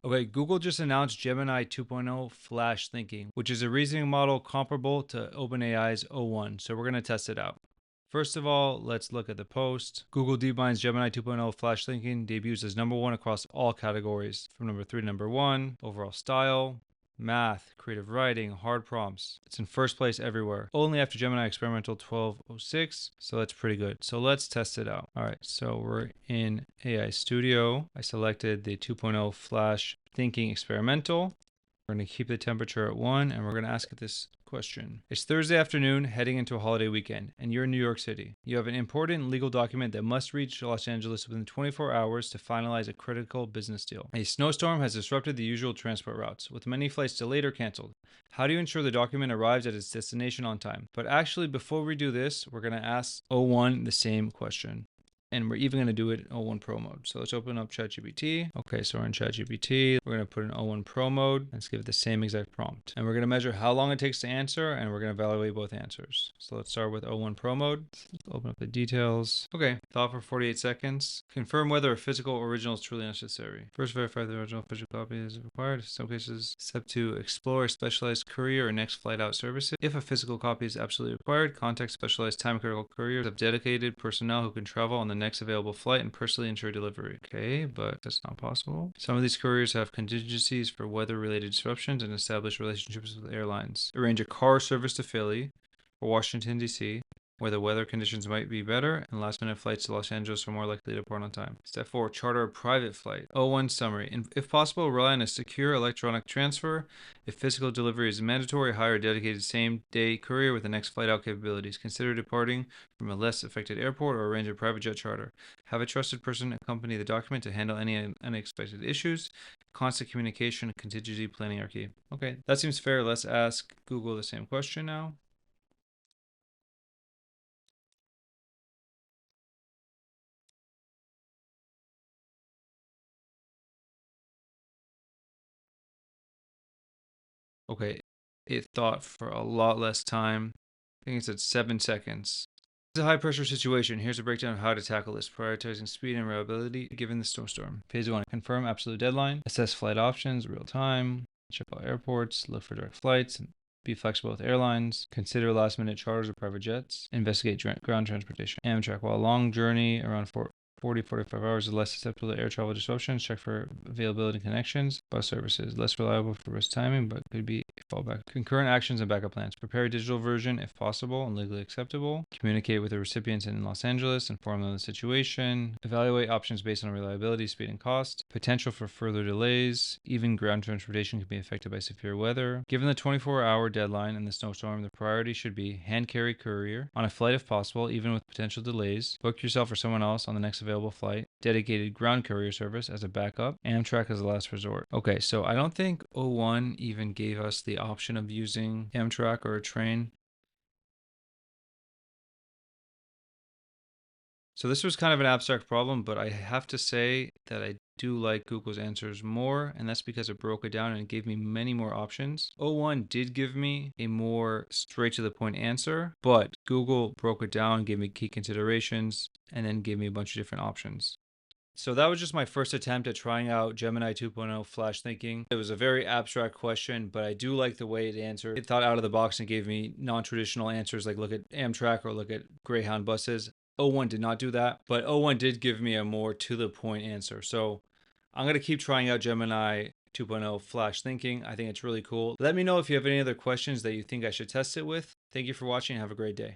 Okay, Google just announced Gemini 2.0 Flash Thinking, which is a reasoning model comparable to OpenAI's O1, so we're going to test it out. First of all, let's look at the post. Google DeepMind's Gemini 2.0 Flash Thinking debuts as #1 across all categories, from number 3 to number 1, overall style, math, creative writing, hard prompts. It's in first place everywhere, only after Gemini Experimental 1206, so that's pretty good. So let's test it out. All right, so we're in AI Studio. I selected the 2.0 Flash Thinking Experimental. We're going to keep the temperature at 1, and we're going to ask it this question. It's Thursday afternoon, heading into a holiday weekend, and you're in New York City. You have an important legal document that must reach Los Angeles within 24 hours to finalize a critical business deal. A snowstorm has disrupted the usual transport routes, with many flights delayed or canceled. How do you ensure the document arrives at its destination on time? But actually, before we do this, we're going to ask O1 the same question. And we're even going to do it in O1 Pro mode. So let's open up ChatGPT. Okay, so we're in ChatGPT. We're going to put in O1 Pro mode. Let's give it the same exact prompt. And we're going to measure how long it takes to answer, and we're going to evaluate both answers. So let's start with O1 Pro mode. Let's open up the details. Okay, thought for 48 seconds. Confirm whether a physical original is truly necessary. First, verify the original physical copy is required. In some cases, step 2, explore specialized courier or next flight out services. If a physical copy is absolutely required, contact specialized time-critical couriers of dedicated personnel who can travel on the next available flight and personally ensure delivery. Okay, but that's not possible. Some of these couriers have contingencies for weather-related disruptions and establish relationships with airlines. Arrange a car service to Philly or Washington, D.C., where the weather conditions might be better and last-minute flights to Los Angeles are more likely to depart on time. Step 4, charter a private flight. O1 summary. If possible, rely on a secure electronic transfer. If physical delivery is mandatory, hire a dedicated same-day courier with the next flight out capabilities. Consider departing from a less affected airport or arrange a private jet charter. Have a trusted person accompany the document to handle any unexpected issues. Constant communication and contingency planning are key. Okay, that seems fair. Let's ask Google the same question now. Okay, it thought for a lot less time. I think it said 7 seconds. It's a high pressure situation. Here's a breakdown of how to tackle this, prioritizing speed and reliability given the snowstorm. Phase 1, confirm absolute deadline, assess flight options, real time, check all airports, look for direct flights, and be flexible with airlines, consider last minute charters or private jets, investigate ground transportation. Amtrak, while a long journey around 45 hours is less susceptible to air travel disruptions. Check for availability and connections. Bus services, less reliable for risk timing, but could be a fallback. Concurrent actions and backup plans. Prepare a digital version if possible and legally acceptable. Communicate with the recipients in Los Angeles, inform them of the situation. Evaluate options based on reliability, speed, and cost. Potential for further delays. Even ground transportation can be affected by severe weather. Given the 24-hour deadline and the snowstorm, the priority should be hand carry courier on a flight if possible, even with potential delays. Book yourself or someone else on the next available flight. Dedicated ground courier service as a backup. Amtrak as a last resort. Okay, so I don't think O1 even gave us the option of using Amtrak or a train. So this was kind of an abstract problem, but I have to say that I do like Google's answers more, and that's because it broke it down and gave me many more options. O1 did give me a more straight to the point answer, but Google broke it down, gave me key considerations, and then gave me a bunch of different options. So that was just my first attempt at trying out Gemini 2.0 Flash Thinking. It was a very abstract question, but I do like the way it answered. It thought out of the box and gave me non-traditional answers like look at Amtrak or look at Greyhound buses. O1 did not do that, but O1 did give me a more to the point answer. So I'm going to keep trying out Gemini 2.0 Flash Thinking. I think it's really cool. Let me know if you have any other questions that you think I should test it with. Thank you for watching and have a great day.